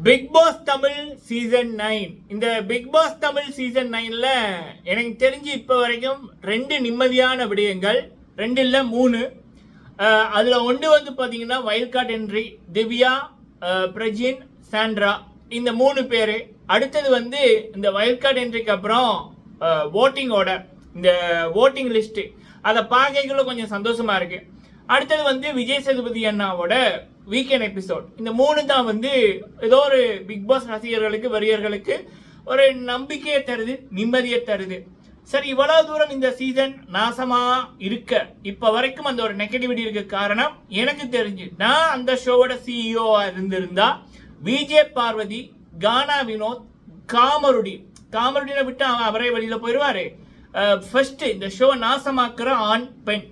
Big pass Tamil season 9. இந்த big pass Tamil season 9ல எனக்கு தெரிஞ்சு இப்போ வரைக்கும் 2 நிம்மதியான விடயங்கள், 2 இல்லை 3. அதில் ஒன்று வந்து பார்த்தீங்கன்னா wild card entry Divya, Prajin, Sandra, இந்த 3 பேர். அடுத்தது வந்து இந்த வைல்ட் கார்ட் என்ட்ரிக்கு அப்புறம் ஓட்டிங் ஆர்டர், இந்த ஓட்டிங் லிஸ்ட்டு, அதை பார்க்கல கொஞ்சம் சந்தோஷமா இருக்கு. அடுத்தது வந்து விஜய் சேதுபதி அண்ணாவோட வீக்கெண்ட் எபிசோட். இந்த 3 தான் வந்து ஏதோ ஒரு பிக் பாஸ் ரசிகர்களுக்கு, வரியர்களுக்கு ஒரு நம்பிக்கையை தருது, நிம்மதியை தருது. சரி, இவ்வளவு தூரம் இந்த சீசன் நாசமா இருக்க இப்ப வரைக்கும் அந்த ஒரு நெகட்டிவிட்டி இருக்க காரணம் எனக்கு தெரிஞ்சு, நான் அந்த ஷோவோட சிஇஓ இருந்திருந்தா விஜய் பார்வதி, கானா வினோத், காமருடினை விட்டு அவரே வெளியில போயிடுவாரு. ஃபர்ஸ்ட் இந்த ஷோ நாசமாக்குற ஆண் பெண்,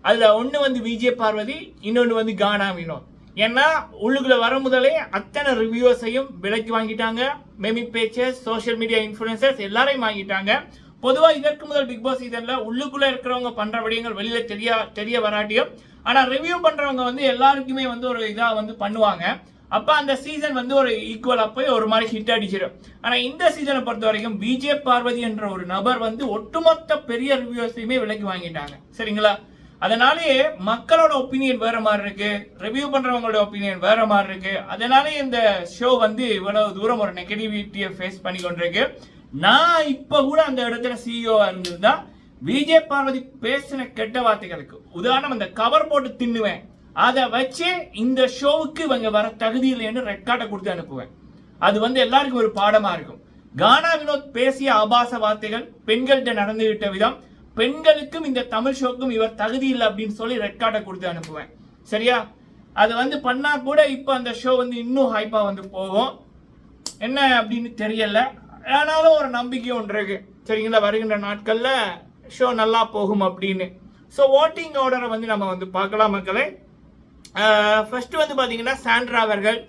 அதுல ஒண்ணு வந்து விஜய் பார்வதி, இன்னொன்று வந்து கானா வினோத். ஏன்னா உள்ளுக்குள்ள வர முதலே அத்தனை ரிவ்யூஸையும் விலைக்கு வாங்கிட்டாங்க. மெமி பேச்சர்ஸ், சோசியல் மீடியா இன்ஃபுளுசர்ஸ் எல்லாரையும் வாங்கிட்டாங்க. பொதுவா இதற்கு முதல் பிக் பாஸ் சீசன்ல உள்ளுக்குள்ள இருக்கிறவங்க பண்ற விடயங்கள் வெளியில தெரிய வராட்டியும், ஆனா ரிவ்யூ பண்றவங்க வந்து எல்லாருக்குமே வந்து ஒரு இதா வந்து பண்ணுவாங்க. அப்ப அந்த சீசன் வந்து ஒரு ஈக்குவலா போய் ஒரு மாதிரி ஹிட் அடிச்சிடும். ஆனா இந்த சீசனை பொறுத்த வரைக்கும் விஜய் பார்வதி என்ற ஒரு நபர் வந்து ஒட்டுமொத்த பெரிய ரிவ்யூஸையுமே விலைக்கு வாங்கிட்டாங்க. சரிங்களா? அதனாலே மக்களோட ஒப்பீனியன் வேற மாதிரி இருக்கு, ரிவ்யூ பண்றவங்களோட ஒப்பீனியன் வேற மாதிரி இருக்கு. அதனாலே இந்த ஷோ வந்து இவ்வளவு தூரம் ஒரு நெகட்டிவிட்டியை ஃபேஸ் பண்ணி கொண்டிருக்கு. நான் இப்ப கூட அந்த இடத்துல சிஇஓ இருந்திருந்தா விஜய் பார்வதி பேசின கெட்ட வார்த்தைகளுக்கு உதாரணம் அந்த கவர் போட்டு தின்னுவேன், அதை வச்சு இந்த ஷோவுக்கு இவங்க வர தகுதி இல்லைன்னு ரெட் கார்டை கொடுத்து அனுப்புவேன். அது வந்து எல்லாருக்கும் ஒரு பாடமா இருக்கும். கானா வினோத் பேசிய ஆபாச வார்த்தைகள், பெண்கள்கிட்ட நடந்துகிட்ட விதம், பெண்களுக்கும் இந்த தமிழ் ஷோக்கும் இவர் தகுதி இல்லை அப்படின்னு சொல்லி ரெட் கார்டை கொடுத்து அனுப்புவேன். சரியா? அது வந்து பண்ணா கூட இப்போ அந்த ஷோ வந்து இன்னும் ஹைப்பா வந்து போகும். என்ன அப்படின்னு தெரியல, ஆனாலும் ஒரு நம்பிக்கை ஒன்று இருக்கு. சரிங்களா? வருகின்ற நாட்கள்ல ஷோ நல்லா போகும் அப்படின்னு. ஸோ ஓட்டிங் ஆர்டரை வந்து நம்ம வந்து பார்க்கலாம் மக்களே. ஃபர்ஸ்ட் வந்து பாத்தீங்கன்னா சாண்ட்ரா அவர்கள்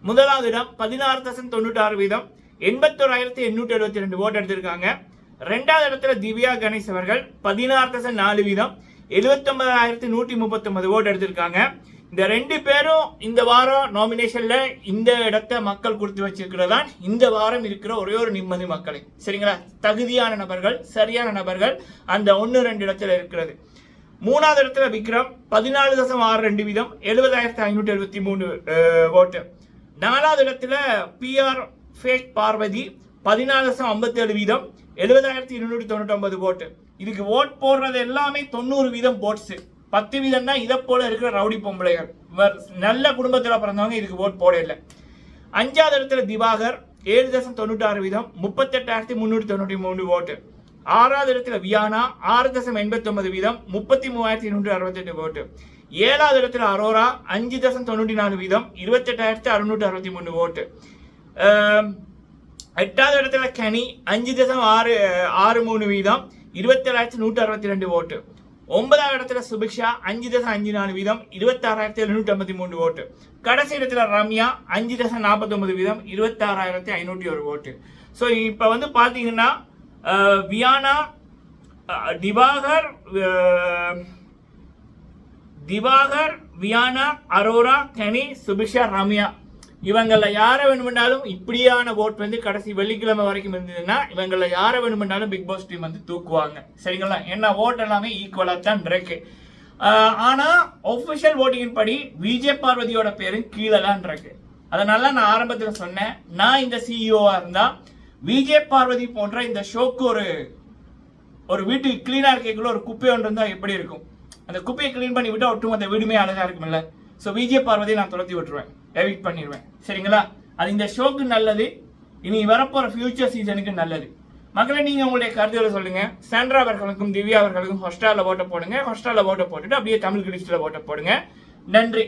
முதலாவது இடம் 16.96%, 81,872 ஓட்டு எடுத்திருக்காங்க. 2வது இடத்துல திவ்யா கணேஷ் அவர்கள் 16.4%, 79,139 ஓட்டு எடுத்திருக்காங்க. இந்த 2 பேரும் இந்த வாரம் நாமினேஷன்ல இந்த இடத்தை மக்கள் கொடுத்து வச்சிருக்கிறதா இந்த வாரம் இருக்கிற ஒரே ஒரு நிம்மதி மக்களே. சரிங்களா? தகுதியான நபர்கள், சரியான நபர்கள் அந்த 1-2 இடத்துல இருக்கிறது. 3வது இடத்துல விக்ரம் 14.62%, 70,573 ஓட்டு. 4வது இடத்துல பிஆர் ஃபேக் பார்வதி 14.57%, 70,299 ஓட்டு. இதுக்கு ஓட் போடுறது எல்லாமே 90% போட்ஸ், 10% தான் இதை போல இருக்கிற ரவுடி பொம்பளைகள், நல்ல குடும்பத்தில் பிறந்தவங்க இதுக்கு ஓட் போட இல்லை. 5வது இடத்துல திவாகர் 7.96%, 38,393 ஓட்டு. 6வது இடத்துல வியானா 6.89%, 33,268 ஓட்டு. 7வது இடத்துல அரோரா 5.94%, 28,663 ஓட்டு. 8வது இடத்துல கனி 5.63%, 27,162 ஓட்டு. 9வது இடத்துல சுபிக்ஷா 5.54%, 26,753 ஓட்டு. கடைசி இடத்துல ரம்யா 5.49%, 26,501 ஓட்டு. ஸோ இப்போ வந்து பார்த்தீங்கன்னா வியானா, திவாகர், வியானா, அரோரா, கனி, சுபிக்ஷா, ரம்யா, இவங்கள யாரை வேணுமென்றாலும் இப்படியான ஓட் வந்து கடைசி வெள்ளிக்கிழமை வரைக்கும் இருந்ததுன்னா இவங்கள யாரை வேணுமென்றாலும் பிக் பாஸ் டீம் வந்து தூக்குவாங்க. சரிங்களா? ஏன்னா ஓட் எல்லாமே ஈக்குவலா தான் இருக்கு. ஆனா ஒபிஷியல் ஓட்டிங்கின் படி விஜய் பார்வதியோட பேரும் கீழே தான் இருக்கு. அதனால நான் ஆரம்பத்தில் சொன்னேன், நான் இந்த சிஇஓவா இருந்தா விஜய் பார்வதி போன்ற இந்த ஷோக்கு ஒரு வீட்டுக்கு கிளீனா இருக்கக்குள்ள ஒரு குப்பை ஒன்று இருந்தா எப்படி இருக்கும்? அந்த குப்பையை கிளீன் பண்ணி விட்டா ஒட்டுமொத்த வீடுமே அழகா இருக்கும்ல. ஸோ விஜய் பார்வதியை நான் துரத்தி விட்டுருவேன், எவிட் பண்ணிடுவேன். சரிங்களா? அது இந்த ஷோக்கு நல்லது, இனி வரப்போற ஃபியூச்சர் சீசனுக்கு நல்லது. மக்களை நீங்க உங்களுடைய கருத்துக்களை சொல்லுங்க. சாண்ட்ரா அவர்களுக்கும் திவ்யா அவர்களுக்கும் ஹாட்ஸ்டார்ல ஓட்ட போடுங்க. ஹாட்ஸ்டார்ல ஓட்ட போட்டுட்டு அப்படியே தமிழ் கிளிஸ்ட்ல ஓட்ட போடுங்க. நன்றி.